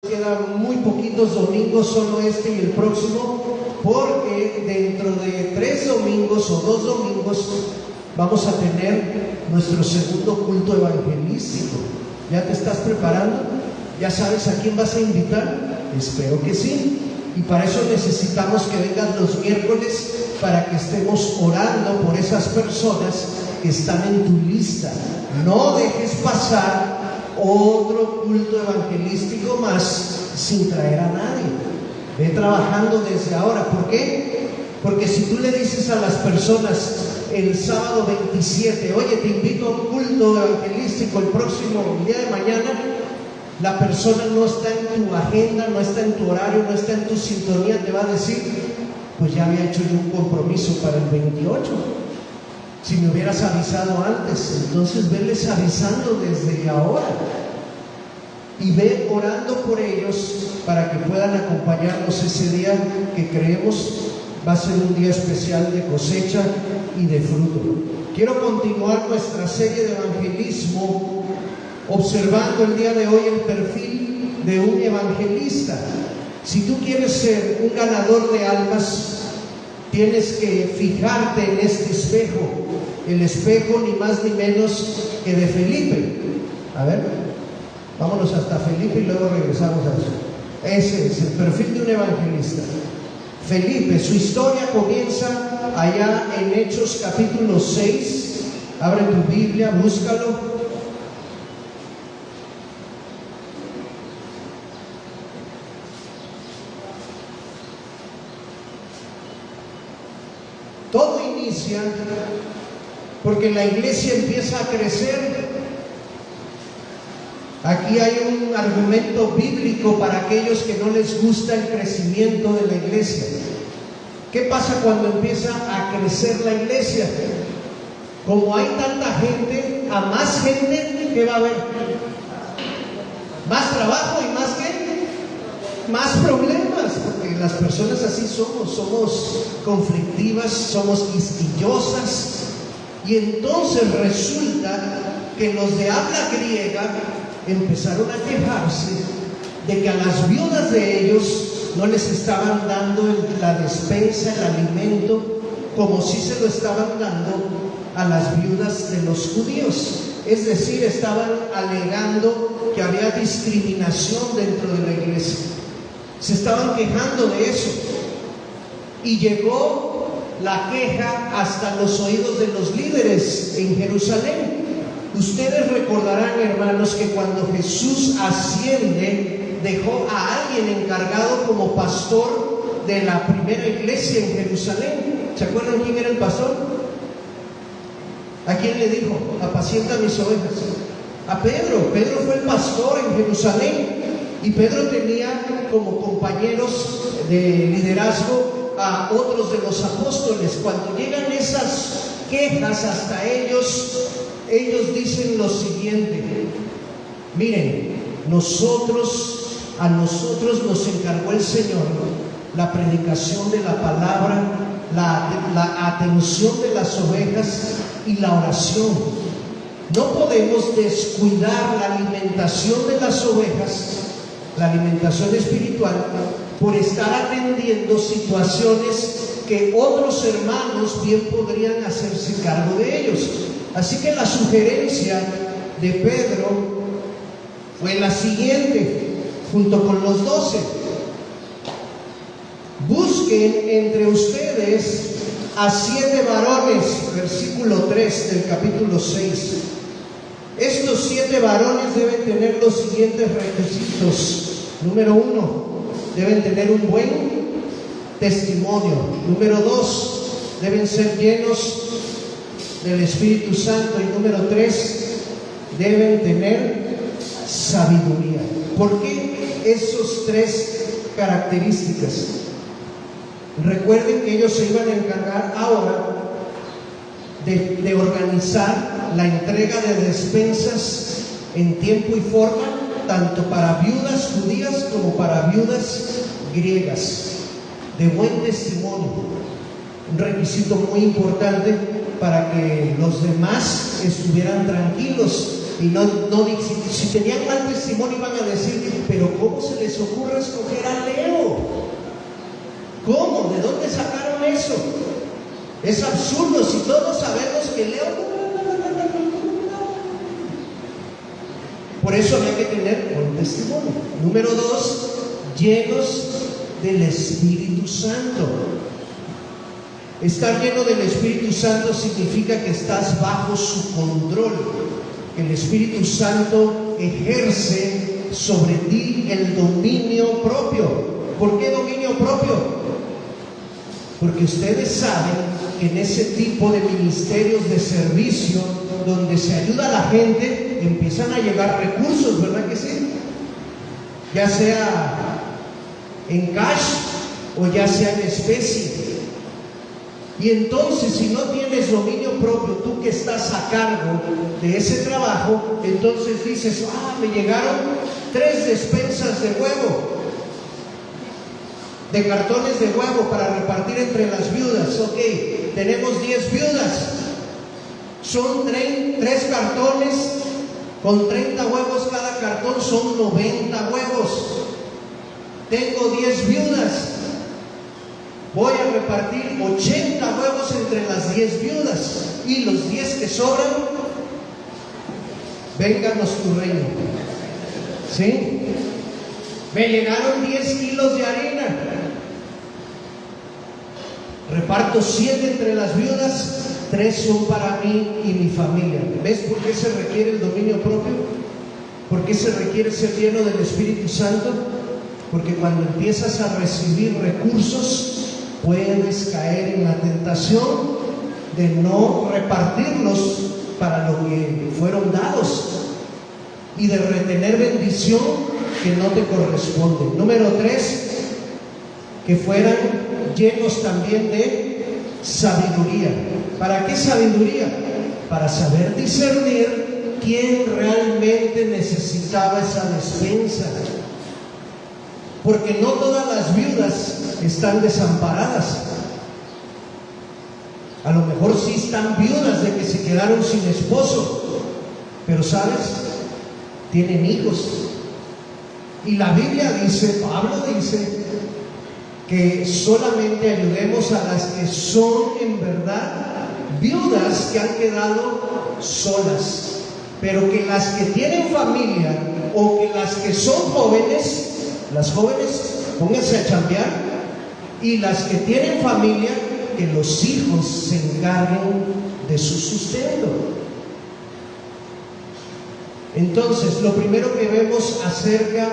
Quedan muy poquitos domingos, solo este y el próximo, porque dentro de 3 domingos o 2 domingos vamos a tener nuestro segundo culto evangelístico. ¿Ya te estás preparando? ¿Ya sabes a quién vas a invitar? Espero que sí. Y para eso necesitamos que vengan los miércoles para que estemos orando por esas personas que están en tu lista. No dejes pasar otro culto evangelístico más sin traer a nadie. Ve trabajando desde ahora. ¿Por qué? Porque si tú le dices a las personas el sábado 27, oye, te invito a un culto evangelístico el próximo día de mañana, la persona no está en tu agenda, no está en tu horario, no está en tu sintonía, te va a decir, pues ya había hecho yo un compromiso para el 28. Si me hubieras avisado antes. Entonces veles avisando desde ahora y ve orando por ellos para que puedan acompañarnos ese día que creemos va a ser un día especial de cosecha y de fruto. Quiero continuar nuestra serie de evangelismo observando el día de hoy el perfil de un evangelista. Si tú quieres ser un ganador de almas, tienes que fijarte en este espejo, el espejo ni más ni menos que de Felipe. A ver, vámonos hasta Felipe y luego regresamos a eso. Ese es el perfil de un evangelista. Felipe, su historia comienza allá en Hechos capítulo 6. Abre tu Biblia, búscalo. Todo inicia porque la iglesia empieza a crecer. Aquí hay un argumento bíblico para aquellos que no les gusta el crecimiento de la iglesia. ¿Qué pasa cuando empieza a crecer la iglesia? Como hay tanta gente, a más gente, ¿qué va a haber? Más trabajo y más gente, más problemas, porque las personas así somos conflictivas, somos quisquillosas, y entonces resulta que los de habla griega empezaron a quejarse de que a las viudas de ellos no les estaban dando la despensa, el alimento, como si se lo estaban dando a las viudas de los judíos. Es decir, estaban alegando que había discriminación dentro de la iglesia. Se estaban quejando de eso. Y llegó la queja hasta los oídos de los líderes en Jerusalén. Ustedes recordarán, hermanos, que cuando Jesús asciende, dejó a alguien encargado como pastor de la primera iglesia en Jerusalén. ¿Se acuerdan quién era el pastor? ¿A quién le dijo? Apacienta mis ovejas. A Pedro. Pedro fue el pastor en Jerusalén. Y Pedro tenía como compañeros de liderazgo a otros de los apóstoles. Cuando llegan esas quejas hasta ellos dicen lo siguiente: miren, a nosotros nos encargó el Señor la predicación de la palabra, la atención de las ovejas y la oración. No podemos descuidar la alimentación de las ovejas, la alimentación espiritual, por estar atendiendo situaciones que otros hermanos bien podrían hacerse cargo de ellos. Así que la sugerencia de Pedro fue la siguiente, junto con los 12: busquen entre ustedes a 7 varones, versículo 3 del capítulo 6. Estos 7 varones deben tener los siguientes requisitos. Número 1, deben tener un buen testimonio. Número 2, deben ser llenos del Espíritu Santo. Y número 3, deben tener sabiduría. ¿Por qué esos 3 características? Recuerden que ellos se iban a encargar ahora de organizar la entrega de despensas en tiempo y forma, tanto para viudas judías como para viudas griegas, de buen testimonio. Un requisito muy importante para que los demás estuvieran tranquilos Y si tenían mal testimonio iban a decir, pero ¿cómo se les ocurre escoger a Leo? ¿Cómo? ¿De dónde sacaron eso? Es absurdo si todos sabemos que Leo... Por eso hay que tener buen testimonio. Número 2, llenos del Espíritu Santo. Estar lleno del Espíritu Santo significa que estás bajo su control. El Espíritu Santo ejerce sobre ti el dominio propio. ¿Por qué dominio propio? Porque ustedes saben que en ese tipo de ministerios de servicio, donde se ayuda a la gente, empiezan a llegar recursos, ¿verdad que sí? Ya sea en cash o ya sea en especie. Y entonces, si no tienes dominio propio, tú que estás a cargo de ese trabajo, entonces dices, me llegaron 3 despensas de huevo, de cartones de huevo para repartir entre las viudas. Ok, tenemos 10 viudas, son 3 cartones con 30 huevos cada cartón, son 90 huevos. Tengo 10 viudas, voy a repartir 80 huevos entre las 10 viudas, y los 10 que sobran, vénganos tu reino. ¿Sí? Me llegaron 10 kilos de harina, reparto 7 entre las viudas, 3 son para mí y mi familia. ¿Ves por qué se requiere el dominio propio? ¿Por qué se requiere ser lleno del Espíritu Santo? Porque cuando empiezas a recibir recursos, puedes caer en la tentación de no repartirlos para lo que fueron dados y de retener bendición que no te corresponde. Número 3, que fueran llenos también de sabiduría. ¿Para qué sabiduría? Para saber discernir quién realmente necesitaba esa despensa. Porque no todas las viudas están desamparadas. A lo mejor sí están viudas de que se quedaron sin esposo, pero ¿sabes? Tienen hijos. Y la Biblia dice, Pablo dice, que solamente ayudemos a las que son en verdad viudas que han quedado solas, pero que las que tienen familia o que las que son jóvenes, las jóvenes pónganse a chambear, y las que tienen familia, que los hijos se encarguen de su sustento. Entonces, lo primero que vemos acerca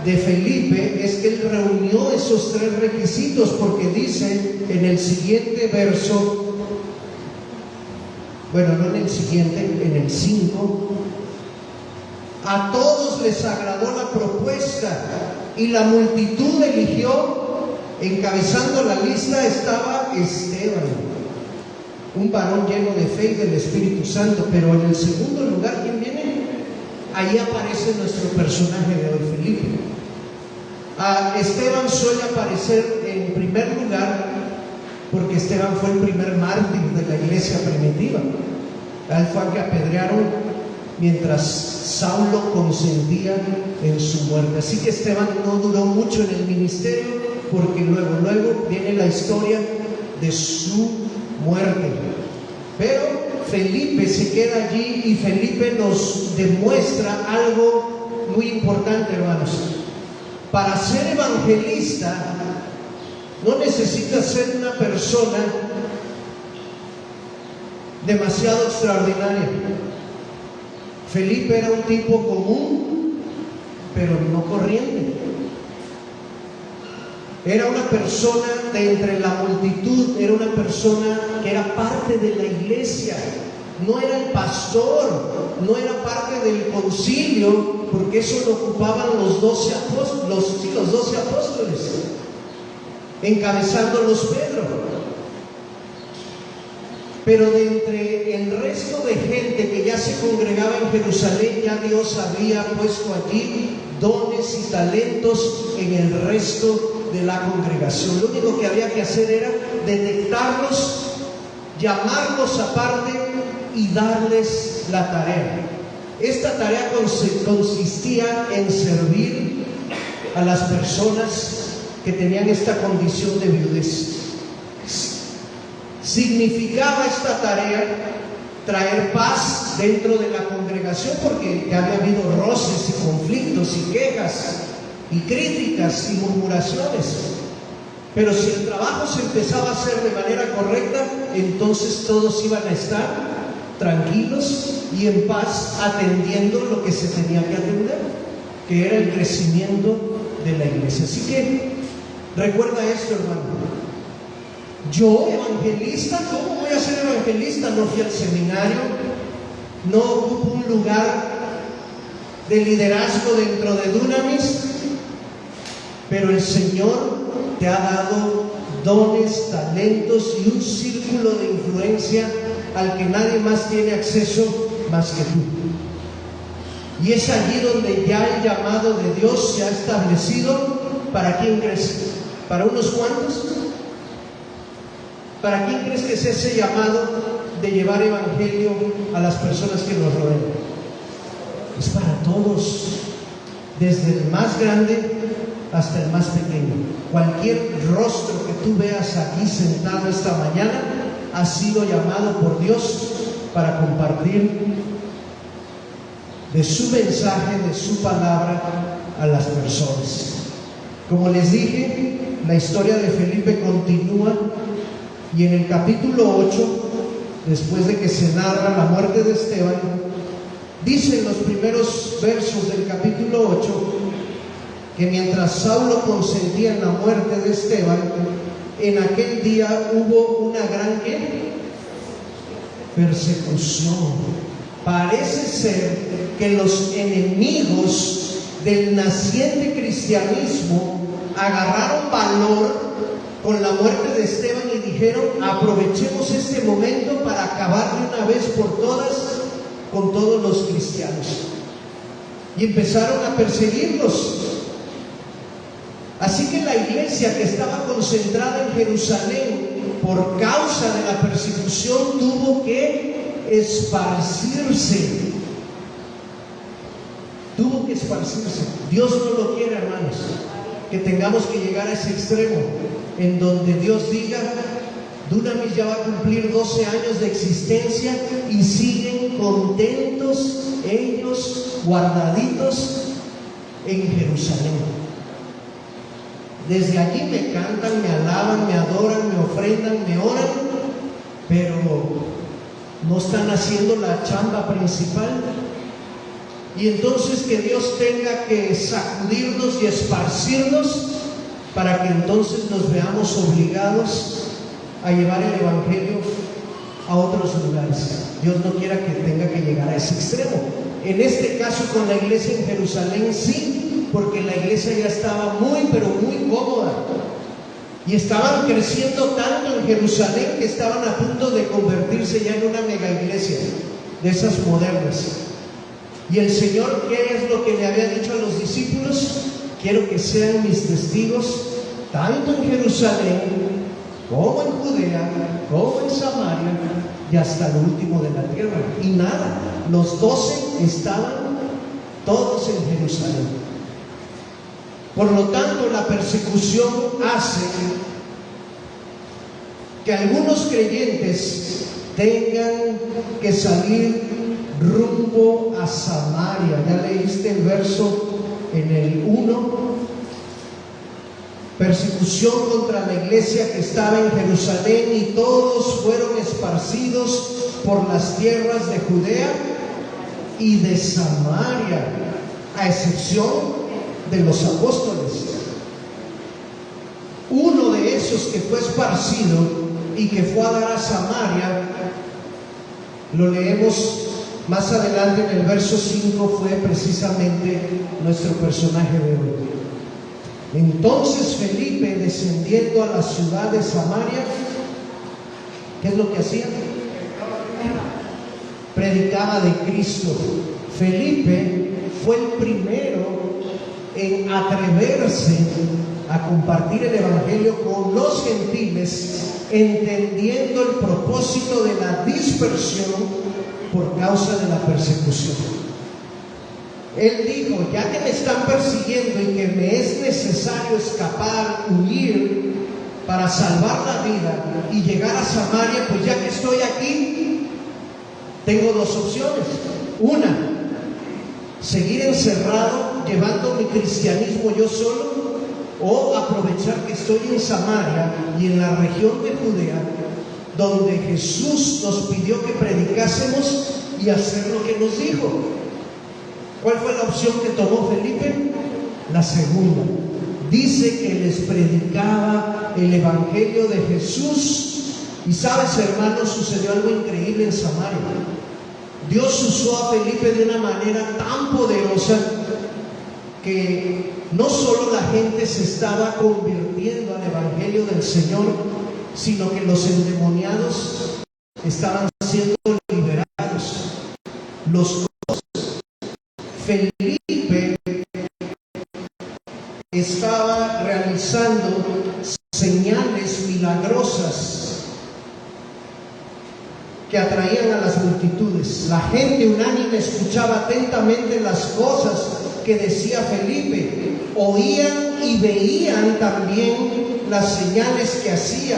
de Felipe es que él reunió esos 3 requisitos, porque dice en el siguiente verso, bueno, no en el siguiente, en el 5, a todos les agradó la propuesta y la multitud eligió. Encabezando la lista estaba Esteban, un varón lleno de fe y del Espíritu Santo. Pero en el segundo lugar, ¿quién viene? Ahí aparece nuestro personaje de hoy, Felipe. Esteban suele aparecer en primer lugar porque Esteban fue el primer mártir de la iglesia primitiva. Él fue al que apedrearon mientras Saulo consentía en su muerte. Así que Esteban no duró mucho en el ministerio, porque luego viene la historia de su muerte. Pero Felipe se queda allí, y Felipe nos demuestra algo muy importante, hermanos. Para ser evangelista no necesitas ser una persona demasiado extraordinaria. Felipe era un tipo común, pero no corriente. Era una persona de entre la multitud, era una persona que era parte de la iglesia. No era el pastor, no era parte del concilio, porque eso lo ocupaban los 12 apóstoles, encabezándolos Pedro. Pero de entre el resto de gente que ya se congregaba en Jerusalén, ya Dios había puesto allí dones y talentos en el resto de la congregación. Lo único que había que hacer era detectarlos, llamarlos aparte y darles la tarea. Esta tarea consistía en servir a las personas que tenían esta condición de viudez. Significaba esta tarea traer paz dentro de la congregación, porque ya había habido roces y conflictos y quejas y críticas y murmuraciones. Pero si el trabajo se empezaba a hacer de manera correcta, entonces todos iban a estar tranquilos y en paz, atendiendo lo que se tenía que atender, que era el crecimiento de la iglesia. Así que recuerda esto, hermano. Yo, evangelista, ¿cómo voy a ser evangelista? No fui al seminario, no ocupo un lugar de liderazgo dentro de Dunamis, pero el Señor te ha dado dones, talentos y un círculo de influencia al que nadie más tiene acceso más que tú. Y es allí donde ya el llamado de Dios se ha establecido. ¿Para quién crees? ¿Para unos cuantos? ¿Para quién crees que es ese llamado de llevar evangelio a las personas que nos rodean? Es para todos, desde el más grande hasta el más pequeño. Cualquier rostro que tú veas aquí sentado esta mañana ha sido llamado por Dios para compartir de su mensaje, de su palabra a las personas. Como les dije, la historia de Felipe continúa, y en el capítulo 8, después de que se narra la muerte de Esteban, dice en los primeros versos del capítulo 8 que mientras Saulo consentía en la muerte de Esteban, en aquel día hubo una gran persecución. Parece ser que los enemigos del naciente cristianismo agarraron valor con la muerte de Esteban y dijeron: aprovechemos este momento para acabar de una vez por todas con todos los cristianos. Y empezaron a perseguirlos. Así que la iglesia, que estaba concentrada en Jerusalén por causa de la persecución, tuvo que esparcirse. Tuvo que esparcirse. Dios no lo quiere, hermanos, que tengamos que llegar a ese extremo en donde Dios diga: Dunamis ya va a cumplir 12 años de existencia y siguen contentos ellos, guardaditos en Jerusalén. Desde allí me cantan, me alaban, me adoran, me ofrendan, me oran, pero no están haciendo la chamba principal. Y entonces que Dios tenga que sacudirnos y esparcirnos para que entonces nos veamos obligados a llevar el evangelio a otros lugares. Dios no quiera que tenga que llegar a ese extremo. En este caso, con la iglesia en Jerusalén, sí, porque la iglesia ya estaba muy, pero muy cómoda. Y estaban creciendo tanto en Jerusalén que estaban a punto de convertirse ya en una mega iglesia de esas modernas. Y el Señor, ¿qué es lo que le había dicho a los discípulos? Quiero que sean mis testigos tanto en Jerusalén como en Judea, como en Samaria y hasta lo último de la tierra. Y nada, los 12 estaban todos en Jerusalén. Por lo tanto, la persecución hace que algunos creyentes tengan que salir rumbo a Samaria. Ya leíste el verso en el 1. Persecución contra la iglesia que estaba en Jerusalén, y todos fueron esparcidos por las tierras de Judea y de Samaria, a excepción de los apóstoles. Uno de esos que fue esparcido y que fue a dar a Samaria, lo leemos más adelante en el verso 5, fue precisamente nuestro personaje de hoy. Entonces Felipe, descendiendo a la ciudad de Samaria, ¿qué es lo que hacía? Predicaba de Cristo. Felipe fue el primero en atreverse a compartir el evangelio con los gentiles, entendiendo el propósito de la dispersión por causa de la persecución. Él dijo, ya que me están persiguiendo y que me es necesario escapar, huir para salvar la vida y llegar a Samaria, pues ya que estoy aquí, tengo dos opciones. Una, seguir encerrado, llevando mi cristianismo yo solo, o aprovechar que estoy en Samaria y en la región de Judea, donde Jesús nos pidió que predicásemos y hacer lo que nos dijo. ¿Cuál fue la opción que tomó Felipe? La segunda. Dice que les predicaba el Evangelio de Jesús. Y sabes, hermanos, sucedió algo increíble en Samaria. Dios usó a Felipe de una manera tan poderosa que no solo la gente se estaba convirtiendo al Evangelio del Señor, sino que los endemoniados estaban siendo liberados. Los Felipe estaba realizando señales milagrosas que atraían a las multitudes. La gente unánime escuchaba atentamente las cosas que decía Felipe, oían y veían también las señales que hacía,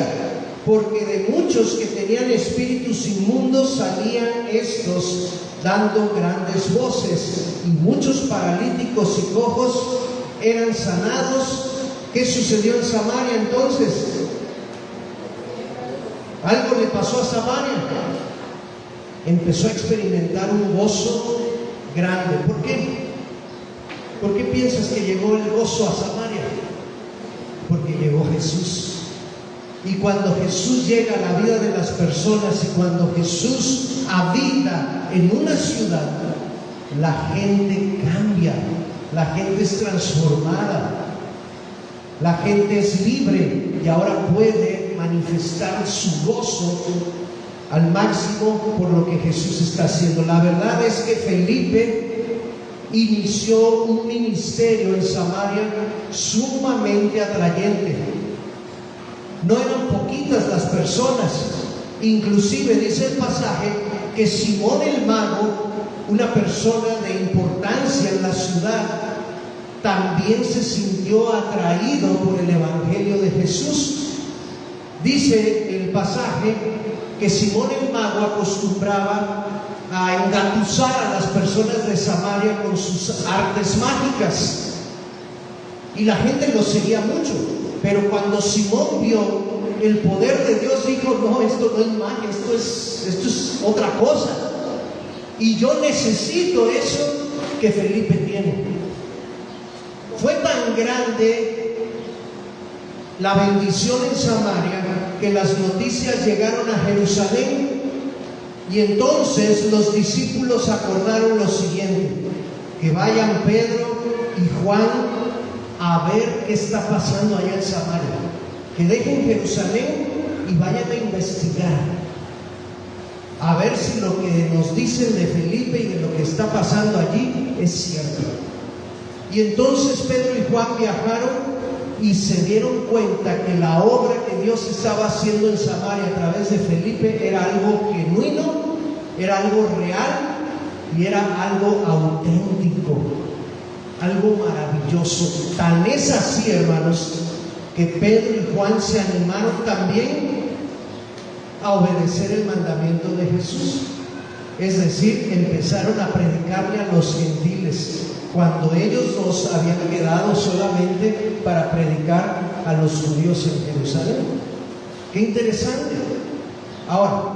porque de muchos que tenían espíritus inmundos salían estos dando grandes voces, y muchos paralíticos y cojos eran sanados. ¿Qué sucedió en Samaria entonces? Algo le pasó a Samaria. Empezó a experimentar un gozo grande. ¿Por qué? ¿Por qué piensas que llegó el gozo a Samaria? Porque llegó Jesús. Y cuando Jesús llega a la vida de las personas y cuando Jesús habita en una ciudad, la gente cambia, la gente es transformada, la gente es libre y ahora puede manifestar su gozo al máximo por lo que Jesús está haciendo. La verdad es que Felipe inició un ministerio en Samaria sumamente atrayente. No eran poquitas las personas. Inclusive dice el pasaje que Simón el mago, una persona de importancia en la ciudad, también se sintió atraído por el Evangelio de Jesús. Dice el pasaje que Simón el mago acostumbraba a engatusar a las personas de Samaria con sus artes mágicas y la gente lo seguía mucho. Pero cuando Simón vio el poder de Dios, dijo, no, esto no es magia, esto es otra cosa. Y yo necesito eso que Felipe tiene. Fue tan grande la bendición en Samaria que las noticias llegaron a Jerusalén. Y entonces los discípulos acordaron lo siguiente: que vayan Pedro y Juan a ver qué está pasando allá en Samaria, que dejen Jerusalén y vayan a investigar, a ver si lo que nos dicen de Felipe y de lo que está pasando allí es cierto. Y entonces Pedro y Juan viajaron y se dieron cuenta que la obra que Dios estaba haciendo en Samaria a través de Felipe era algo genuino, era algo real y era algo auténtico, algo maravilloso. Tan es así, hermanos, que Pedro y Juan se animaron también a obedecer el mandamiento de Jesús. Es decir, empezaron a predicarle a los gentiles, cuando ellos dos habían quedado solamente para predicar a los judíos en Jerusalén. ¡Qué interesante! Ahora,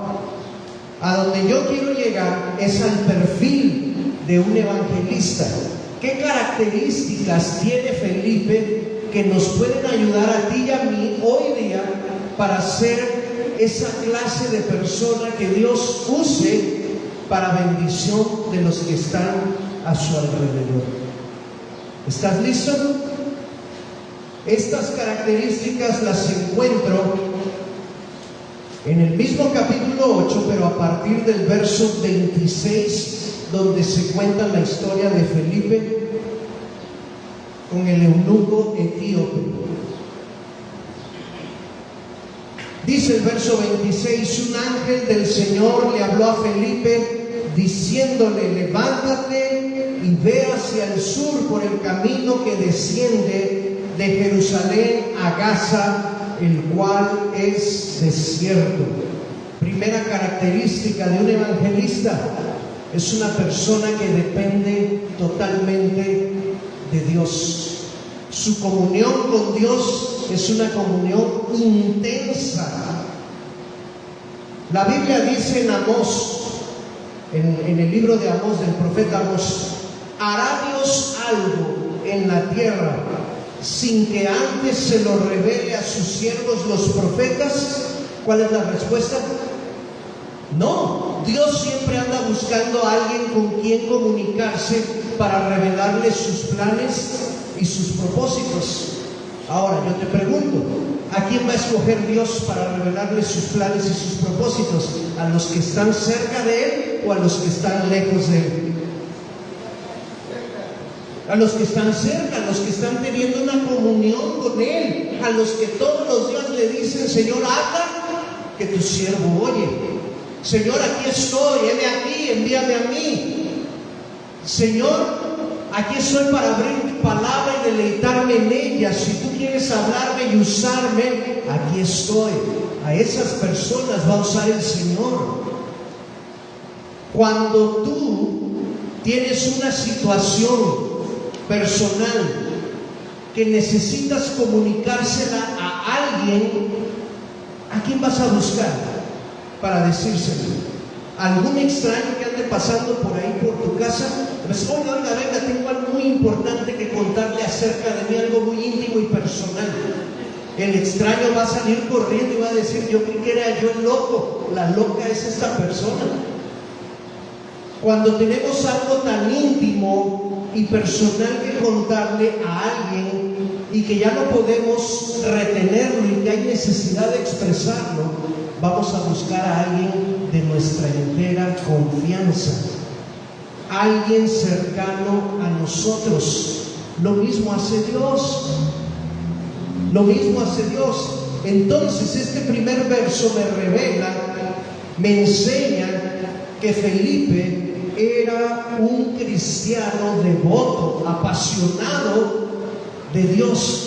a donde yo quiero llegar es al perfil de un evangelista. ¿Qué características tiene Felipe que nos pueden ayudar a ti y a mí hoy día para ser esa clase de persona que Dios use para bendición de los que están a su alrededor? ¿Estás listo? Estas características las encuentro en el mismo capítulo 8, pero a partir del verso 26, donde se cuenta la historia de Felipe con el eunuco etíope. Dice el verso 26: un ángel del Señor le habló a Felipe diciéndole: levántate y ve hacia el sur por el camino que desciende de Jerusalén a Gaza, el cual es desierto. Primera característica de un evangelista: es una persona que depende totalmente de Dios. Su comunión con Dios es una comunión intensa. La Biblia dice en Amós, en el libro de Amós, del profeta Amós: ¿hará Dios algo en la tierra sin que antes se lo revele a sus siervos los profetas? ¿Cuál es la respuesta? No, Dios siempre anda buscando a alguien con quien comunicarse para revelarle sus planes y sus propósitos. Ahora yo te pregunto, ¿a quién va a escoger Dios para revelarle sus planes y sus propósitos? ¿A los que están cerca de Él o a los que están lejos de Él? A los que están cerca, a los que están teniendo una comunión con Él, a los que todos los días le dicen: Señor, habla, que tu siervo oye. Señor, aquí estoy, heme aquí, envíame a mí. Señor, aquí estoy para abrir tu palabra y deleitarme en ella. Si tú quieres hablarme y usarme, aquí estoy. A esas personas va a usar el Señor. Cuando tú tienes una situación personal que necesitas comunicársela a alguien, ¿a quién vas a buscar para decírselo? ¿Algún extraño que ande pasando por ahí por tu casa? Pues oiga, venga, tengo algo muy importante que contarle acerca de mí, algo muy íntimo y personal. El extraño va a salir corriendo y va a decir: yo creí que era yo el loco, la loca es esta persona. Cuando tenemos algo tan íntimo y personal que contarle a alguien y que ya no podemos retenerlo y que hay necesidad de expresarlo, vamos a buscar a alguien de nuestra entera confianza, alguien cercano a nosotros. Lo mismo hace Dios. Lo mismo hace Dios. Entonces este primer verso me revela, me enseña que Felipe era un cristiano devoto, apasionado de Dios.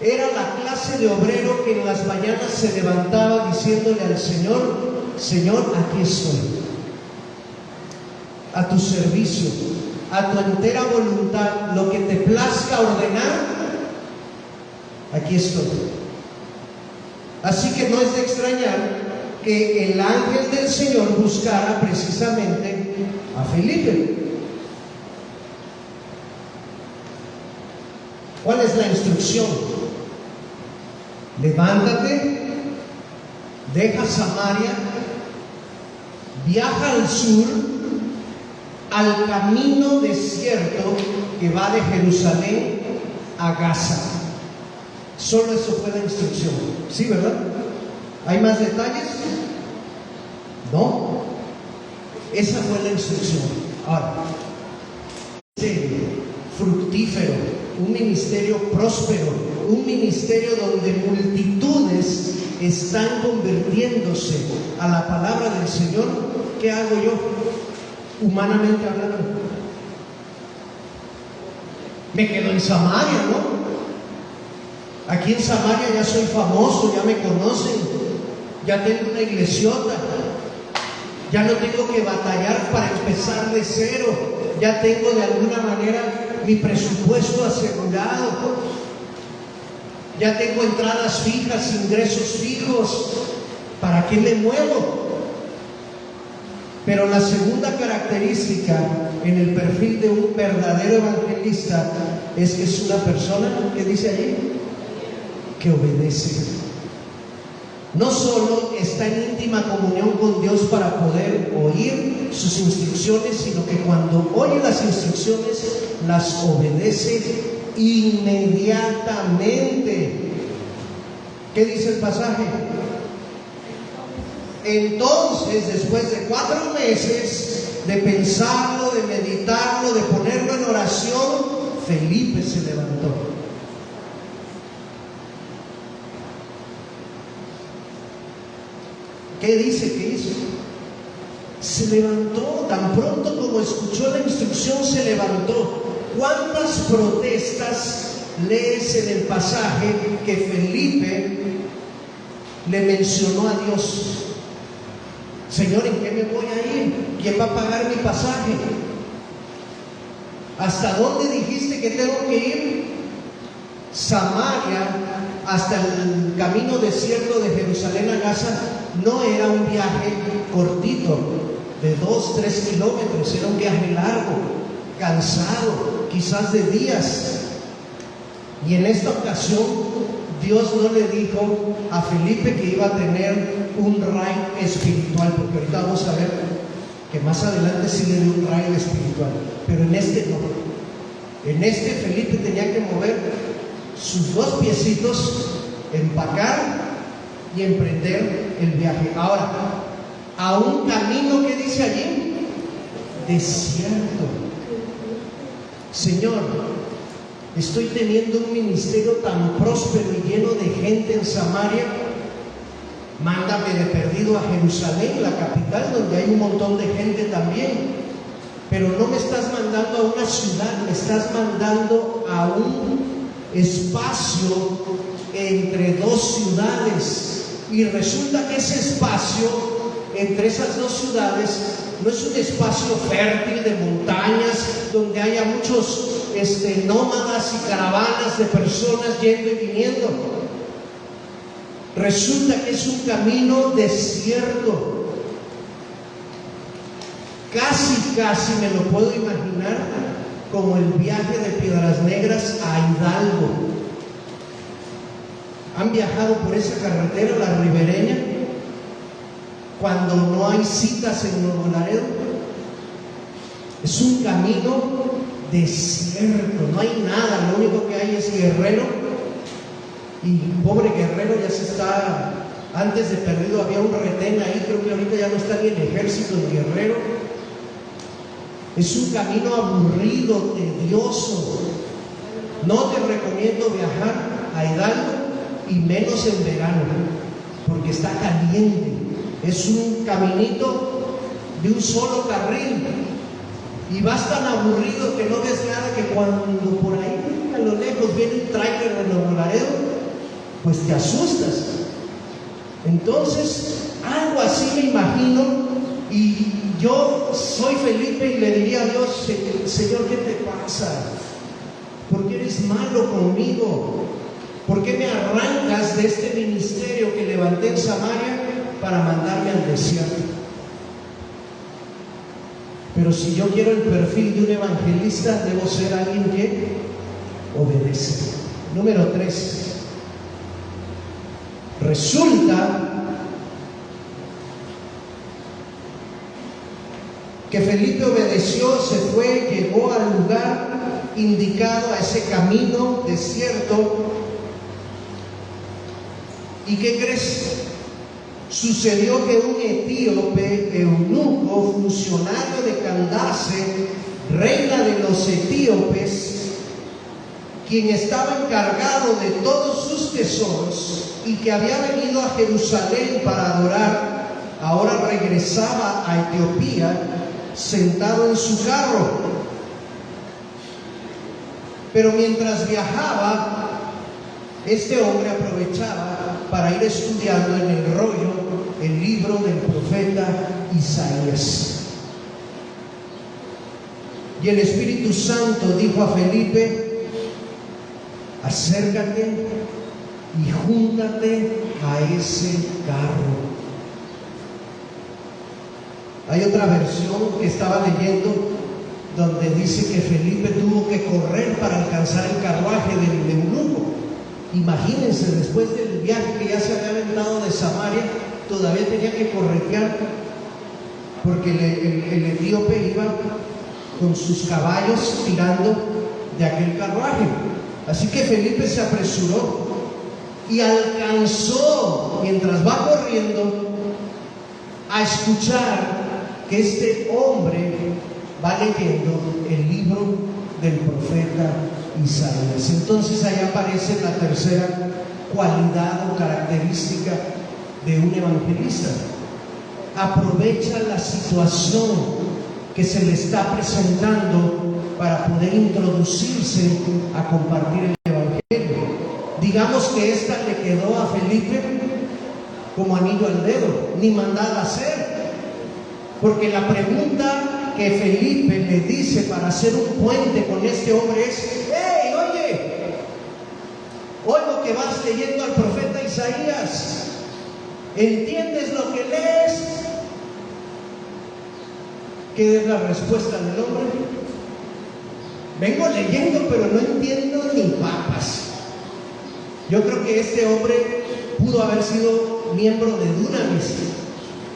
Era la clase de obrero que en las mañanas se levantaba diciéndole al Señor: Señor, aquí estoy, a tu servicio, a tu entera voluntad, lo que te plazca ordenar, aquí estoy. Así que no es de extrañar que el ángel del Señor buscara precisamente a Felipe. ¿Cuál es la instrucción? Levántate, deja Samaria, viaja al sur, al camino desierto que va de Jerusalén a Gaza. Solo eso fue la instrucción. ¿Sí, verdad? ¿Hay más detalles? No. Esa fue la instrucción. Ahora, fructífero, un ministerio próspero, un ministerio donde multitudes están convirtiéndose a la palabra del Señor. ¿Qué hago yo? Humanamente hablando, me quedo en Samaria, ¿no? Aquí en Samaria ya soy famoso, ya me conocen, ya tengo una iglesiota, ya no tengo que batallar para empezar de cero, ya tengo de alguna manera mi presupuesto asegurado, ya tengo entradas fijas, ingresos fijos. ¿Para qué me muevo? Pero la segunda característica en el perfil de un verdadero evangelista es que es una persona, ¿qué dice allí? Que obedece. No solo está en íntima comunión con Dios para poder oír sus instrucciones, sino que cuando oye las instrucciones las obedece inmediatamente. ¿Qué dice el pasaje? Entonces, después de 4 meses de pensarlo, de meditarlo, de ponerlo en oración, Felipe se levantó. ¿Qué dice que hizo? Se levantó, tan pronto como escuchó la instrucción, se levantó. ¿Cuántas protestas lees en el pasaje que Felipe le mencionó a Dios? Señor, ¿en qué me voy a ir? ¿Quién va a pagar mi pasaje? ¿Hasta dónde dijiste que tengo que ir? Samaria, hasta el camino desierto de Jerusalén a Gaza, no era un viaje cortito, de 2-3 kilómetros, era un viaje largo, cansado, quizás de días. Y en esta ocasión, Dios no le dijo a Felipe que iba a tener un raid espiritual, porque ahorita vamos a ver que más adelante sí le dio un raid espiritual, pero en este no. En este Felipe tenía que mover sus 2 piecitos, empacar y emprender el viaje. Ahora, a un camino que dice allí, desierto. Señor, estoy teniendo un ministerio tan próspero y lleno de gente en Samaria. Mándame de perdido a Jerusalén, la capital, donde hay un montón de gente también. Pero no me estás mandando a una ciudad, me estás mandando a un espacio entre 2 ciudades. Y resulta que ese espacio entre esas 2 ciudades no es un espacio fértil de montañas donde haya muchos nómadas y caravanas de personas yendo y viniendo. Resulta que es un camino desierto. Casi me lo puedo imaginar como el viaje de Piedras Negras a Hidalgo. ¿Han viajado por esa carretera, la ribereña, cuando no hay citas en Nuevo Laredo? Es un camino desierto, no hay nada, lo único que hay es Guerrero. Y pobre Guerrero ya se está, antes de perdido había un retén ahí, creo que ahorita ya no está ni el ejército en Guerrero. Es un camino aburrido, tedioso. No te recomiendo viajar a Hidalgo y menos en verano, porque está caliente. Es un caminito de un solo carril y vas tan aburrido que no ves nada, que cuando por ahí a lo lejos viene un tráiler de Nuevo Laredo, pues te asustas. Entonces, algo así me imagino. Y yo soy Felipe y le diría a Dios: Señor, ¿qué te pasa? ¿Por qué eres malo conmigo? ¿Por qué me arrancas de este ministerio que levanté en Samaria para mandarme al desierto? Pero si yo quiero el perfil de un evangelista, debo ser alguien que obedece. Número 3. Resulta que Felipe obedeció, se fue, llegó al lugar indicado, a ese camino desierto. ¿Y qué crees? Sucedió que un etíope, eunuco, funcionario de Candace, reina de los etíopes, quien estaba encargado de todos sus tesoros y que había venido a Jerusalén para adorar, ahora regresaba a Etiopía sentado en su carro. Pero mientras viajaba, este hombre aprovechaba para ir estudiando en el rollo el libro del profeta Isaías. Y el Espíritu Santo dijo a Felipe: acércate y júntate a ese carro. Hay otra versión que estaba leyendo donde dice que Felipe tuvo que correr para alcanzar el carruaje del eunuco. Imagínense, después del viaje que ya se había aventado de Samaria, todavía tenía que corretear, porque el etíope iba con sus caballos tirando de aquel carruaje. Así que Felipe se apresuró y alcanzó, mientras va corriendo, a escuchar que este hombre va leyendo el libro del profeta Isaías. Entonces ahí aparece la tercera cualidad o característica de un evangelista. aprovecha la situación que se le está presentando para poder introducirse a compartir el Evangelio. Digamos que esta le quedó a Felipe como anillo al dedo, ni mandada a hacer, porque la pregunta que Felipe le dice para hacer un puente con este hombre es: ¡hey, oye! Oigo que vas leyendo al profeta Isaías, ¿entiendes lo que lees? ¿Qué es la respuesta del hombre? Vengo leyendo, pero no entiendo ni papas. Yo creo que este hombre pudo haber sido miembro de Dunamis,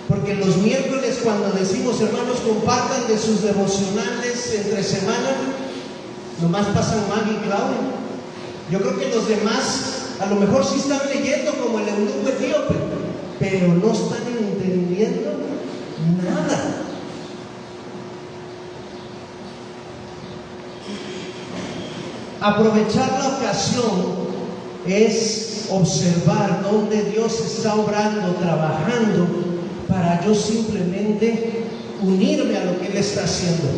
porque los miércoles, cuando decimos hermanos compartan de sus devocionales entre semana, nomás pasan Maggie y Claudia. Yo creo que los demás a lo mejor sí están leyendo como el eunuco etíope, pero no están entendiendo nada. Aprovechar la ocasión es observar dónde Dios está obrando, trabajando, para yo simplemente unirme a lo que Él está haciendo.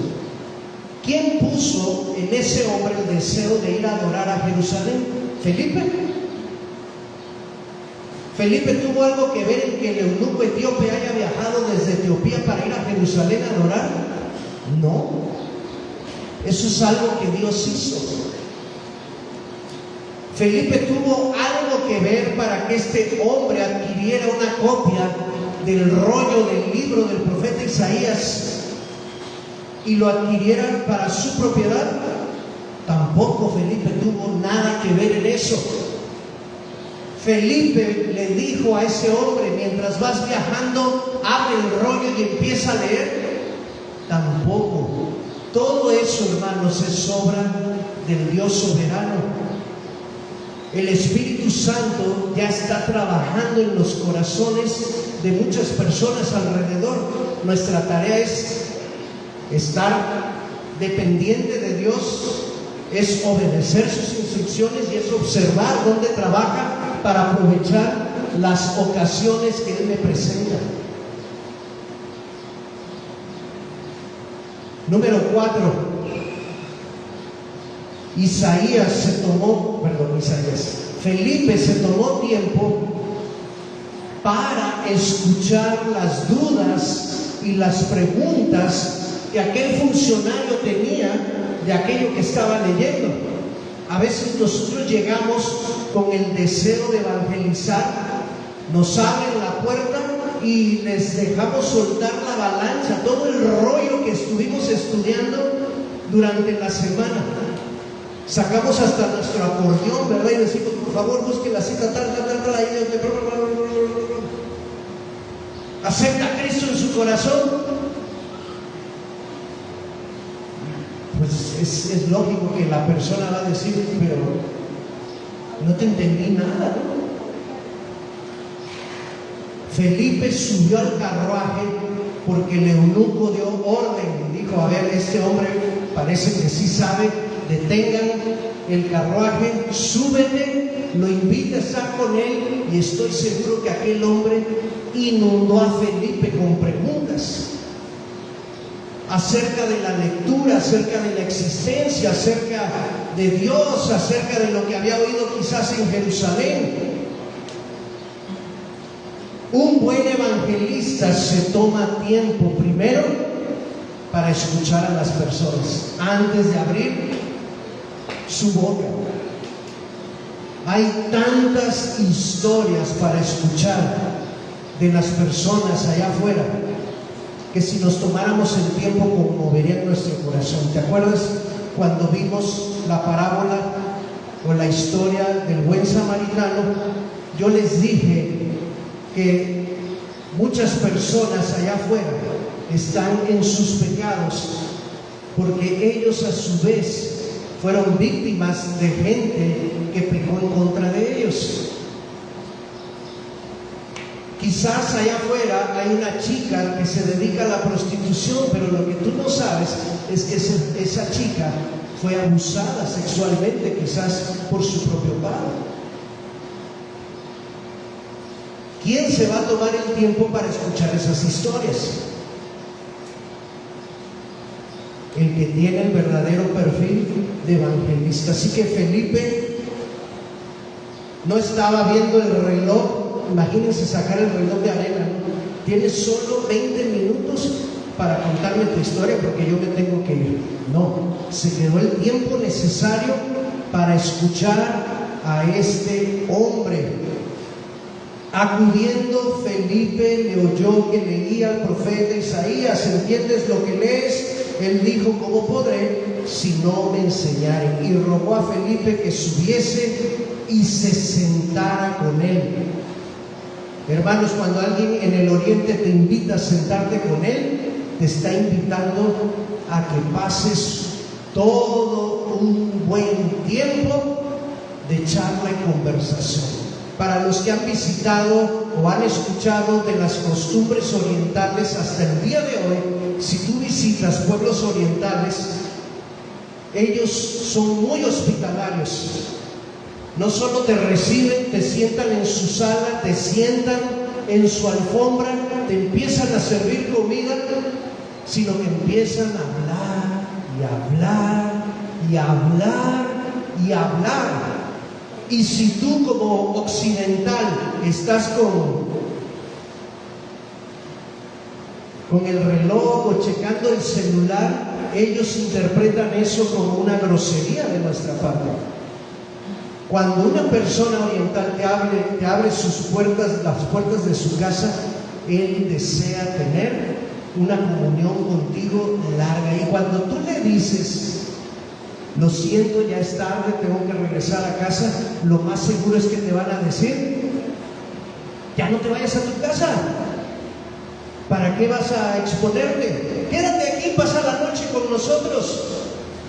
¿Quién puso en ese hombre el deseo de ir a adorar a Jerusalén? ¿Felipe? ¿Felipe tuvo algo que ver en que el eunuco etíope haya viajado desde Etiopía para ir a Jerusalén a adorar? No. Eso es algo que Dios hizo. Felipe tuvo algo que ver para que este hombre adquiriera una copia del rollo del libro del profeta Isaías y lo adquiriera para su propiedad. Tampoco Felipe tuvo nada que ver en eso. Felipe le dijo a ese hombre: mientras vas viajando, abre el rollo y empieza a leer. Tampoco. Todo eso, hermanos, es obra del Dios soberano. El Espíritu Santo ya está trabajando en los corazones de muchas personas alrededor. Nuestra tarea es estar dependiente de Dios, es obedecer sus instrucciones y es observar dónde trabaja para aprovechar las ocasiones que Él me presenta. Número 4. Felipe se tomó tiempo para escuchar las dudas y las preguntas que aquel funcionario tenía de aquello que estaba leyendo. A veces nosotros llegamos con el deseo de evangelizar, nos abren la puerta y les dejamos soltar la avalancha, todo el rollo que estuvimos estudiando durante la semana. Sacamos hasta nuestro acordeón, ¿verdad? Y decimos: por favor, busque la cita tal, ahí. Acepta a Cristo en su corazón. Pues es lógico que la persona va a decir: pero no te entendí nada, ¿no? Felipe subió al carruaje porque el eunuco dio orden y dijo: a ver, este hombre parece que sí sabe, detengan el carruaje, súbete, lo invita a estar con él. Y estoy seguro que aquel hombre inundó a Felipe con preguntas acerca de la lectura, acerca de la existencia, acerca de Dios, acerca de lo que había oído quizás en Jerusalén. Un buen evangelista se toma tiempo primero para escuchar a las personas antes de abrir su boca. Hay tantas historias para escuchar de las personas allá afuera que si nos tomáramos el tiempo conmovería nuestro corazón. ¿Te acuerdas cuando vimos la parábola o la historia del buen samaritano? Yo les dije que muchas personas allá afuera están en sus pecados porque ellos a su vez fueron víctimas de gente que pecó en contra de ellos. Quizás allá afuera hay una chica que se dedica a la prostitución, pero lo que tú no sabes es que esa chica fue abusada sexualmente, quizás por su propio padre. ¿Quién se va a tomar el tiempo para escuchar esas historias? El que tiene el verdadero perfil de evangelista. Así que Felipe no estaba viendo el reloj. Imagínense sacar el reloj de arena, ¿no? Tienes solo 20 minutos para contarme tu historia porque yo me tengo que ir. No, se quedó el tiempo necesario para escuchar a este hombre. Acudiendo Felipe le oyó que leía al profeta Isaías. ¿Entiendes lo que lees? Él dijo: ¿cómo podré si no me enseñaren? Y rogó a Felipe que subiese y se sentara con él. Hermanos, cuando alguien en el oriente te invita a sentarte con él, te está invitando a que pases todo un buen tiempo de charla y conversación. Para los que han visitado o han escuchado de las costumbres orientales hasta el día de hoy, si tú visitas pueblos orientales, ellos son muy hospitalarios. No solo te reciben, te sientan en su sala, te sientan en su alfombra, te empiezan a servir comida, sino que empiezan a hablar y hablar y hablar y hablar. Y si tú como occidental estás con el reloj o checando el celular, ellos interpretan eso como una grosería de nuestra parte. Cuando una persona oriental te abre sus puertas, las puertas de su casa, él desea tener una comunión contigo larga. Y cuando tú le dices: lo siento, ya es tarde, tengo que regresar a casa, lo más seguro es que te van a decir: ya no te vayas a tu casa. ¿Para qué vas a exponerte? Quédate aquí, pasa la noche con nosotros.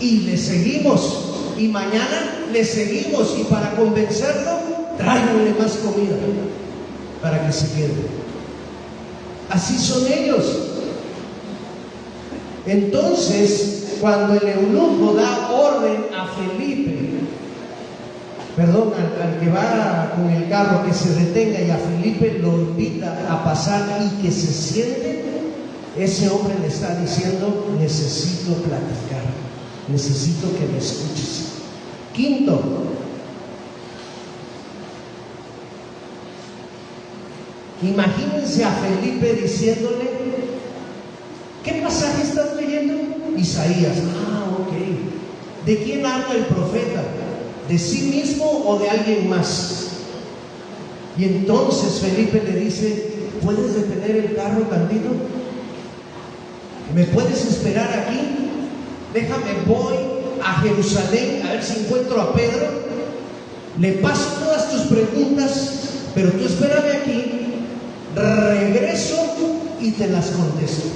Y le seguimos. Y mañana le seguimos. Y para convencerlo, tráiganle más comida para que se quede. Así son ellos. Entonces, cuando el eunuco da orden a Felipe, al que va con el carro, que se detenga, y a Felipe lo invita a pasar y que se siente, ese hombre le está diciendo: necesito platicar, necesito que me escuches. Quinto, imagínense a Felipe diciéndole: ¿qué pasaje estás leyendo? Isaías. Ok. ¿De quién habla el profeta? ¿De sí mismo o de alguien más? Y entonces Felipe le dice: ¿puedes detener el carro tantito? ¿Me puedes esperar aquí? Déjame, voy a Jerusalén a ver si encuentro a Pedro, le paso todas tus preguntas, pero tú espérame aquí, regreso y te las contesto.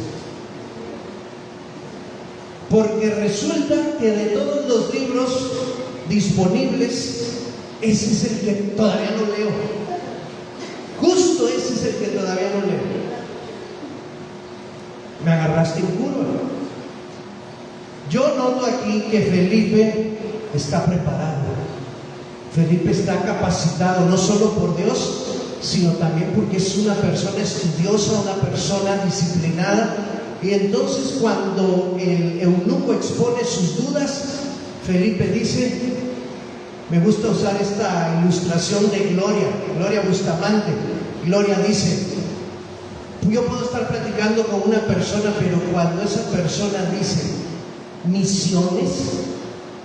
Porque resulta que de todos los libros disponibles, ese es el que todavía no leo. Justo ese es el que todavía no leo. Me agarraste en curva. Yo noto aquí que Felipe está preparado. Felipe está capacitado no solo por Dios, sino también porque es una persona estudiosa, una persona disciplinada. Y entonces, cuando el eunuco expone sus dudas, Felipe dice, me gusta usar esta ilustración de Gloria Bustamante. Gloria dice: yo puedo estar platicando con una persona, pero cuando esa persona dice misiones,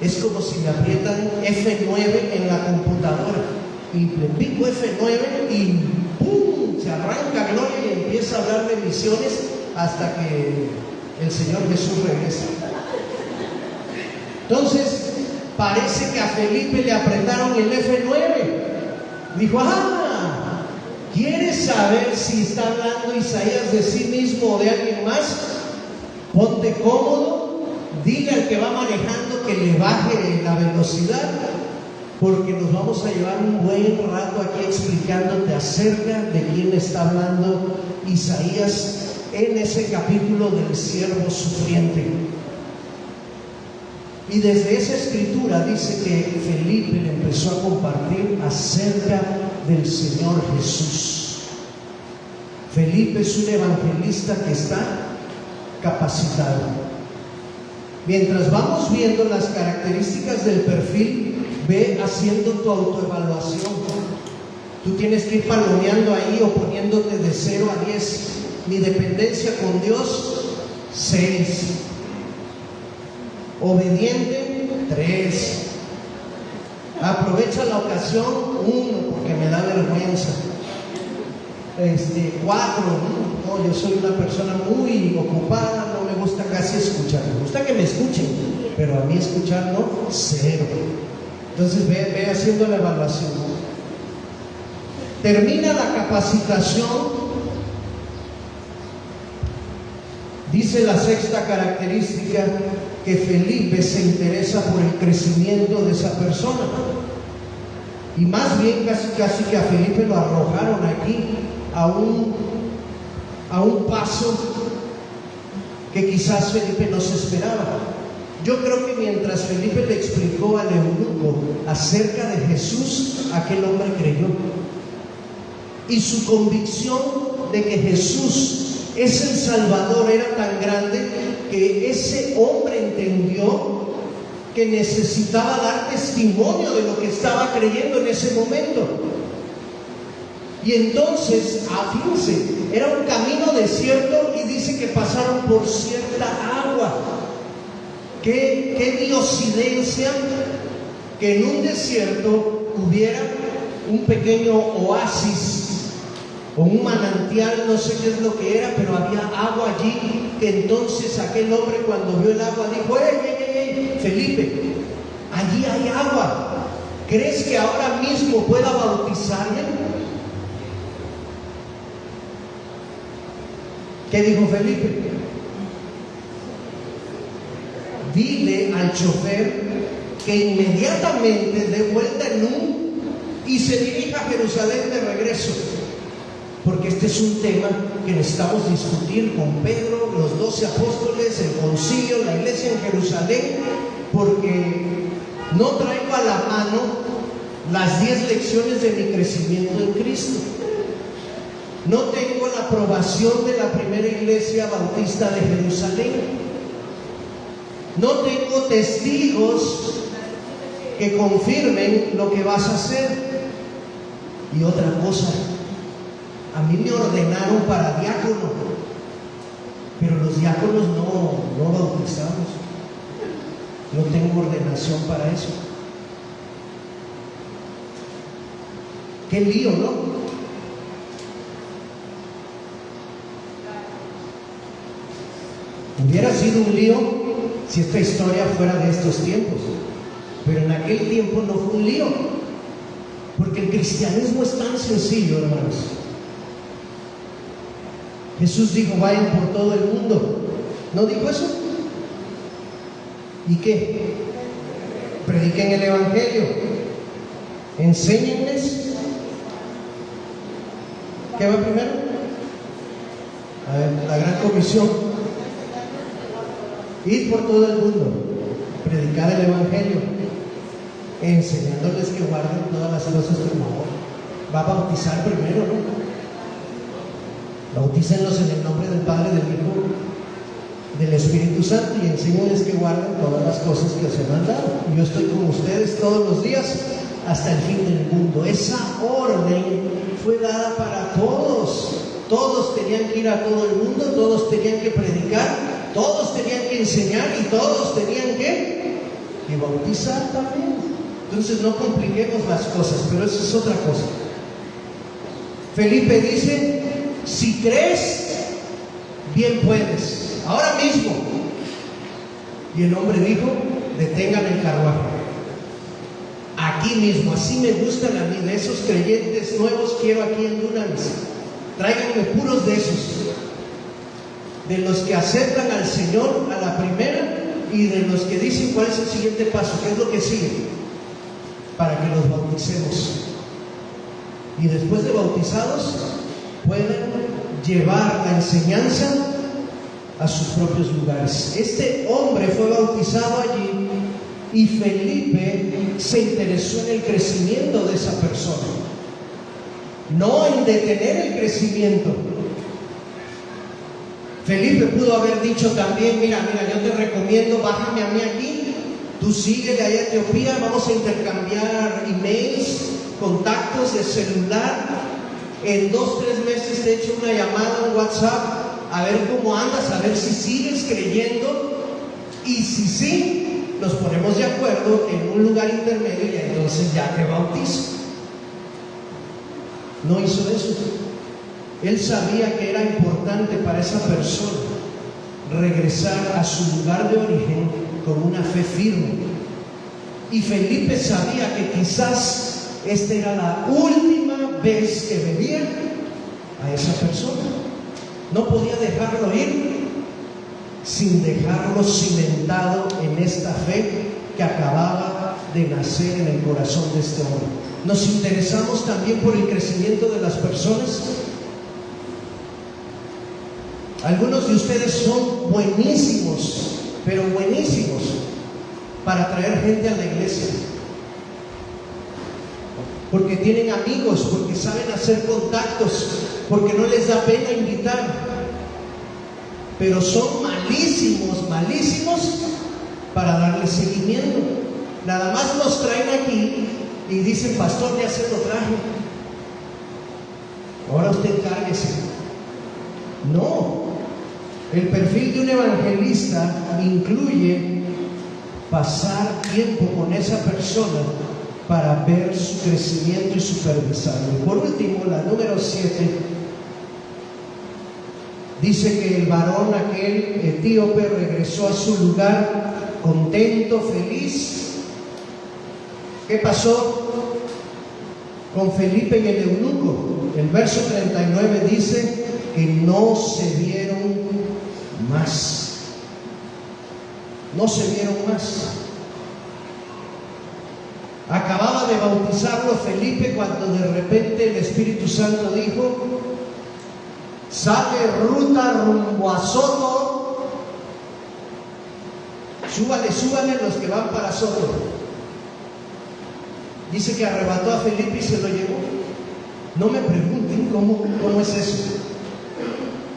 es como si me aprietan F9 en la computadora y le pico F9 y ¡pum!, se arranca Gloria y empieza a hablar de misiones hasta que el Señor Jesús regresa. Entonces parece que a Felipe le apretaron el F9. Dijo: ¿quieres saber si está hablando Isaías de sí mismo o de alguien más? Ponte cómodo, dile al que va manejando que le baje la velocidad, porque nos vamos a llevar un buen rato aquí explicándote acerca de quién está hablando Isaías en ese capítulo del siervo sufriente. Y desde esa escritura dice que Felipe le empezó a compartir acerca del Señor Jesús. Felipe es un evangelista que está capacitado. Mientras vamos viendo las características del perfil, ve haciendo tu autoevaluación. Tú tienes que ir palomeando ahí o poniéndote de 0 a 10. Mi dependencia con Dios, 6. Obediente, 3. Aprovecha la ocasión, 1, porque me da vergüenza. 4, no, yo soy una persona muy ocupada, no me gusta casi escuchar. Me gusta que me escuchen, pero a mí escuchar no, 0. Entonces ve haciendo la evaluación. Termina la capacitación. Dice la 6ª característica que Felipe se interesa por el crecimiento de esa persona. Y más bien casi que a Felipe lo arrojaron aquí a un paso que quizás Felipe no se esperaba. Yo creo que mientras Felipe le explicó al eunuco acerca de Jesús, aquel hombre creyó. Y su convicción de que Jesús es el Salvador era tan grande que ese hombre entendió que necesitaba dar testimonio de lo que estaba creyendo en ese momento. Y entonces, fíjense, era un camino desierto y dice que pasaron por cierta agua. Qué diosidencia que en un desierto hubiera un pequeño oasis o un manantial, no sé qué es lo que era, pero había agua allí, que entonces aquel hombre cuando vio el agua dijo: ¡Ey, Felipe, allí hay agua! ¿Crees que ahora mismo pueda bautizarme? ¿Qué dijo Felipe? Dile al chofer que inmediatamente dé vuelta y se dirija a Jerusalén de regreso. Porque este es un tema que necesitamos discutir con Pedro, los 12 apóstoles, el concilio, la iglesia en Jerusalén, porque no traigo a la mano las 10 lecciones de mi crecimiento en Cristo. No tengo la aprobación de la primera iglesia bautista de Jerusalén. No tengo testigos que confirmen lo que vas a hacer. Y otra cosa, a mí me ordenaron para diácono, pero los diáconos no bautizamos. No tengo ordenación para eso. Qué lío, ¿no? Hubiera sido un lío si esta historia fuera de estos tiempos, pero en aquel tiempo no fue un lío, porque el cristianismo es tan sencillo, hermanos. Jesús dijo: vayan por todo el mundo. ¿No dijo eso? ¿Y qué? Prediquen el evangelio, enséñenles. ¿Qué va primero? A ver, la gran comisión. Ir por todo el mundo, predicar el evangelio, enseñándoles que guarden todas las cosas que va a bautizar primero, ¿no? Bautícenlos en el nombre del Padre, del Hijo, del Espíritu Santo, y enséñenles que guarden todas las cosas que os he mandado. Yo estoy con ustedes todos los días hasta el fin del mundo. Esa orden fue dada para todos. Todos tenían que ir a todo el mundo, todos tenían que predicar, todos tenían que enseñar y todos tenían que bautizar también. Entonces no compliquemos las cosas, pero eso es otra cosa. Felipe dice: si crees, bien puedes, ahora mismo. Y el hombre dijo: detengan el carruaje. Aquí mismo, así me gustan a mí, de esos creyentes nuevos quiero aquí en Dunamis. Tráiganme puros de esos, de los que aceptan al Señor a la primera y de los que dicen cuál es el siguiente paso, qué es lo que sigue, para que los bauticemos. Y después de bautizados, pueden llevar la enseñanza a sus propios lugares. Este hombre fue bautizado allí y Felipe se interesó en el crecimiento de esa persona, no en detener el crecimiento, Felipe pudo haber dicho también, mira, yo te recomiendo, bájame a mí aquí, tú síguele allá a Etiopía, vamos a intercambiar emails, contactos de celular, en 2-3 meses te echo una llamada, un WhatsApp, a ver cómo andas, a ver si sigues creyendo, y si sí, nos ponemos de acuerdo en un lugar intermedio y entonces ya te bautizo. No hizo eso. Él sabía que era importante para esa persona regresar a su lugar de origen con una fe firme. Y Felipe sabía que quizás esta era la última vez que vería a esa persona. No podía dejarlo ir sin dejarlo cimentado en esta fe que acababa de nacer en el corazón de este hombre. Nos interesamos también por el crecimiento de las personas. Algunos de ustedes son buenísimos, pero buenísimos para traer gente a la iglesia, porque tienen amigos, porque saben hacer contactos, porque no les da pena invitar, pero son malísimos para darle seguimiento. Nada más los traen aquí y dicen, pastor, ya se lo traje, ahora usted encárguese. No. El perfil de un evangelista incluye pasar tiempo con esa persona para ver su crecimiento y supervisarlo. Y por último, la número 7, dice que el varón aquel etíope regresó a su lugar contento, feliz. ¿Qué pasó con Felipe y el eunuco? El verso 39 dice que no se vieron más. No se vieron más. Acababa de bautizarlo Felipe cuando de repente el Espíritu Santo dijo, sale ruta rumbo a Soto, súbale los que van para Soto. Dice que arrebató a Felipe y se lo llevó. No me pregunten cómo es eso.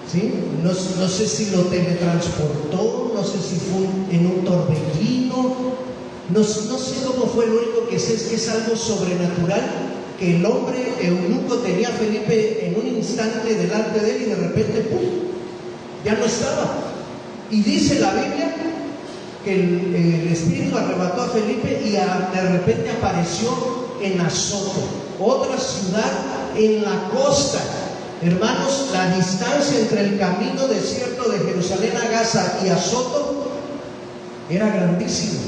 ¿Sí? No sé si lo teletransportó, no sé si fue en un torbellino, no sé cómo fue. Lo único que sé es que es algo sobrenatural, que el hombre eunuco tenía a Felipe en un instante delante de él y de repente ¡pum!, ya no estaba. Y dice la Biblia que el Espíritu arrebató a Felipe y de repente apareció en Azoto, otra ciudad en la costa. Hermanos, la distancia entre el camino desierto de Jerusalén a Gaza y Azoto era grandísima.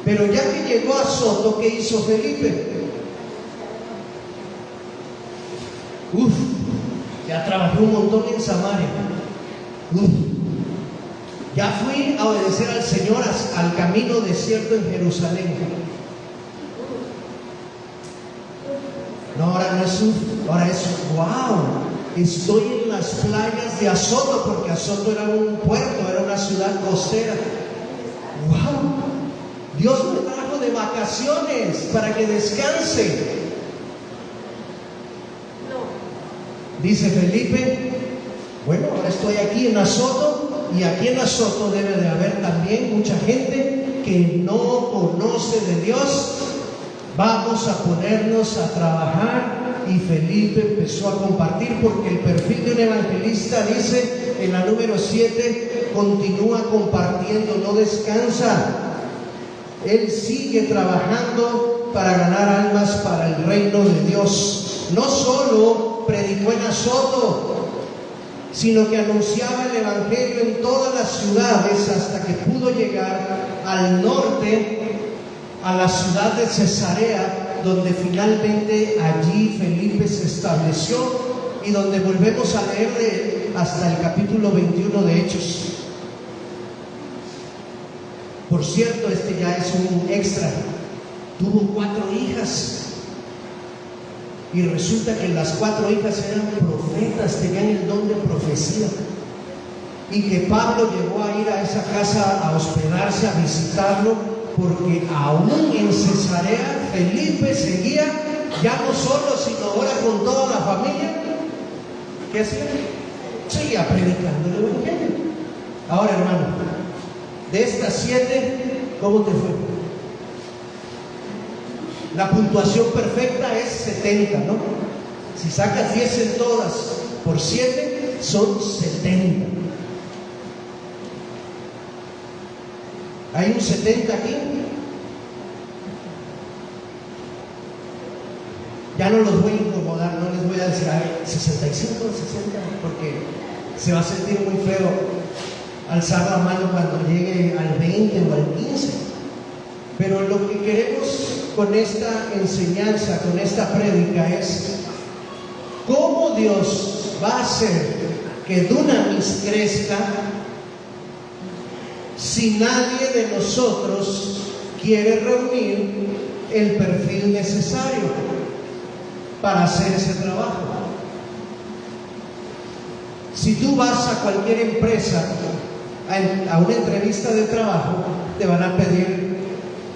Pero ya que llegó a Azoto, ¿qué hizo Felipe? Ya trabajé un montón en Samaria. Ya fui a obedecer al Señor al camino desierto en Jerusalén. No, ahora no es ahora es wow, estoy en las playas de Azoto, porque Azoto era un puerto, era una ciudad costera. Wow, Dios me trajo de vacaciones para que descanse. Dice Felipe, bueno, ahora estoy aquí en Azoto, y aquí en Azoto debe de haber también mucha gente que no conoce de Dios. Vamos a ponernos a trabajar. Y Felipe empezó a compartir, porque el perfil de un evangelista, dice en la número 7, continúa compartiendo, no descansa. Él sigue trabajando para ganar almas para el reino de Dios. No solo predicó en Azoto, sino que anunciaba el evangelio en todas las ciudades hasta que pudo llegar al norte, a la ciudad de Cesarea, donde finalmente allí Felipe se estableció y donde volvemos a leer de él hasta el capítulo 21 de Hechos. Por cierto, este ya es un extra. Tuvo 4 hijas. Y resulta que las 4 hijas eran profetas, tenían el don de profecía. Y que Pablo llegó a ir a esa casa a hospedarse, a visitarlo, porque aún en Cesarea Felipe seguía, ya no solo, sino ahora con toda la familia. ¿Qué hacía? seguía predicando el evangelio. Ahora, hermano, de estas 7, ¿cómo te fue? La puntuación perfecta es 70, ¿no? Si sacas 10 en todas por 7, son 70. ¿Hay un 70 aquí? Ya no los voy a incomodar, no les voy a decir 65 o 60, porque se va a sentir muy feo alzar la mano cuando llegue al 20 o al 15. Pero lo que queremos con esta enseñanza, con esta prédica, es cómo Dios va a hacer que Dunamis crezca si nadie de nosotros quiere reunir el perfil necesario para hacer ese trabajo. Si tú vas a cualquier empresa a una entrevista de trabajo, te van a pedir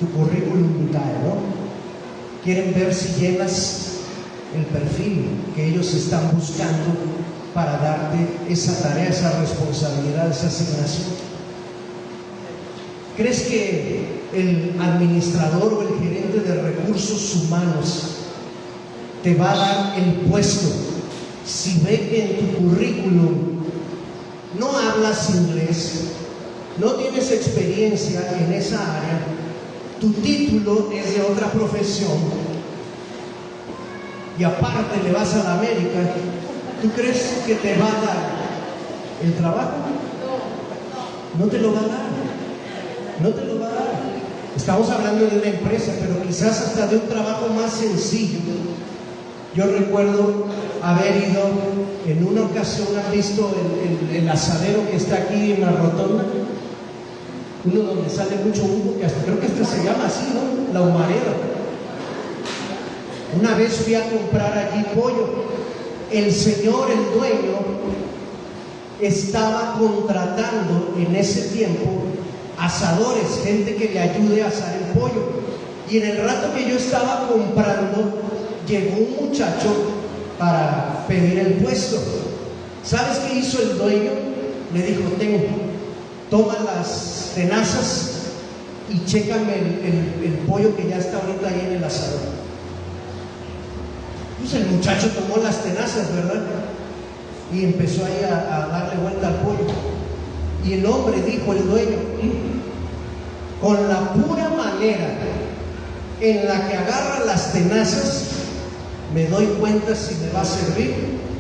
tu currículum vitae, ¿no? Quieren ver si llenas el perfil que ellos están buscando para darte esa tarea, esa responsabilidad, esa asignación. ¿Crees que el administrador o el gerente de recursos humanos te va a dar el puesto si ve que en tu currículum no hablas inglés, no tienes experiencia en esa área, tu título es de otra profesión y aparte le vas a la América? ¿Tú crees que te va a dar el trabajo? No te lo va a dar. No te lo va a dar. Estamos hablando de una empresa, pero quizás hasta de un trabajo más sencillo. Yo recuerdo haber ido en una ocasión, ¿has visto el asadero que está aquí en la rotonda? Uno donde sale mucho humo, que creo que hasta se llama así, ¿no? La humareda. Una vez fui a comprar allí pollo. El señor, el dueño, estaba contratando en ese tiempo asadores, gente que le ayude a asar el pollo. Y en el rato que yo estaba comprando, llegó un muchacho para pedir el puesto. ¿Sabes qué hizo el dueño? Le dijo: toma las tenazas y chécame el pollo que ya está ahorita ahí en el asador. Pues el muchacho tomó las tenazas, ¿verdad? Y empezó ahí a darle vuelta al pollo. Y el hombre dijo, el dueño: con la pura manera en la que agarra las tenazas, me doy cuenta si me va a servir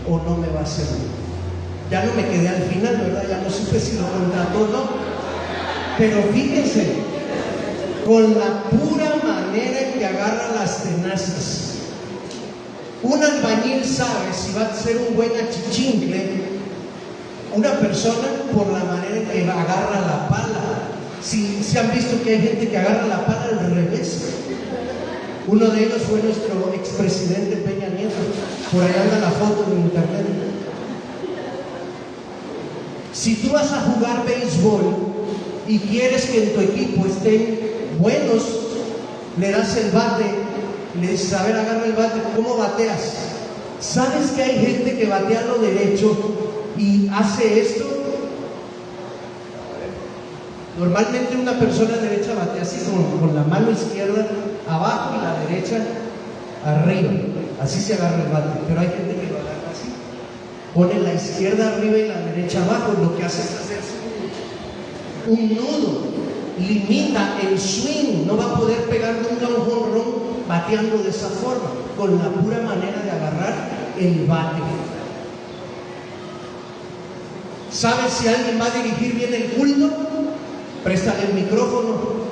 o no me va a servir. Ya no me quedé al final, ¿verdad? Ya no supe si lo contrató o no. Pero fíjense, con la pura manera en que agarra las tenazas. Un albañil sabe si va a ser un buen achichincle una persona por la manera en que agarra la pala. Si han visto que hay gente que agarra la pala al revés. Uno de ellos fue nuestro expresidente Peña Nieto. Por ahí anda la foto en internet. Si tú vas a jugar béisbol y quieres que en tu equipo estén buenos, le das el bate y le dices: a ver, agarra el bate, ¿cómo bateas? ¿Sabes que hay gente que batea lo derecho y hace esto? Normalmente una persona derecha batea así con la mano izquierda abajo y la derecha arriba. Así se agarra el bate. Pero hay gente que lo agarra así. Pone la izquierda arriba y la derecha abajo. Lo que hace es hacerse un nudo. Limita el swing. No va a poder pegar nunca un home run bateando de esa forma, con la pura manera de agarrar el bate. ¿Sabes si alguien va a dirigir bien el culto? Préstale el micrófono.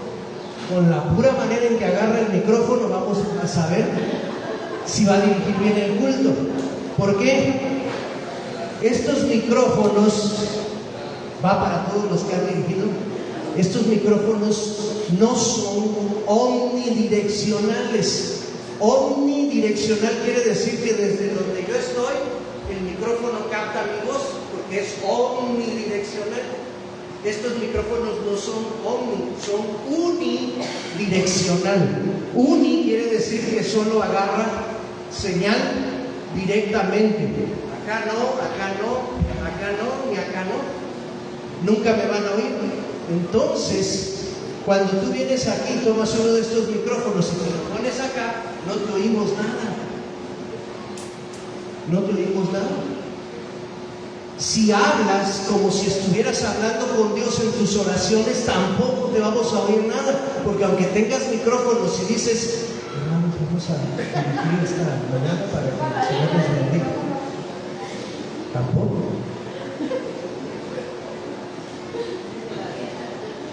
Con la pura manera en que agarra el micrófono vamos a saber si va a dirigir bien el culto. ¿Por qué? Estos micrófonos, va para todos los que han dirigido, estos micrófonos no son omnidireccionales. Omnidireccional quiere decir que desde donde yo estoy, el micrófono capta mi voz, porque es omnidireccional. Estos micrófonos no son omni, son unidireccional. Uni quiere decir que solo agarra señal directamente. Acá no, acá no, acá acá no, ni acá no. Nunca me van a oír. Entonces, cuando tú vienes aquí, tomas uno de estos micrófonos y te lo pones acá, no te oímos nada. No te oímos nada. Si hablas como si estuvieras hablando con Dios en tus oraciones, tampoco te vamos a oír nada, porque aunque tengas micrófonos y dices, hermanos, vamos a dirigir esta mañana para que el Señor nos bendiga, tampoco.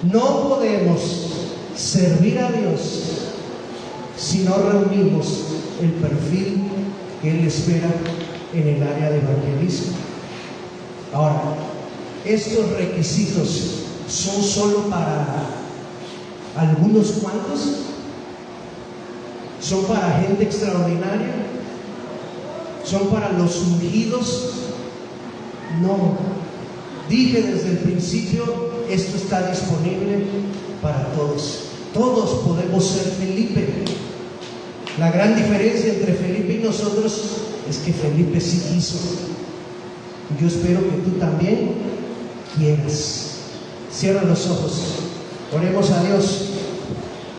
No podemos servir a Dios si no reunimos el perfil que Él espera en el área de evangelismo. Ahora, estos requisitos son solo para algunos cuantos, son para gente extraordinaria, son para los ungidos. No, dije desde el principio, esto está disponible para todos. Todos podemos ser Felipe. La gran diferencia entre Felipe y nosotros es que Felipe sí quiso. Yo espero que tú también quieras. Cierra los ojos. Oremos a Dios.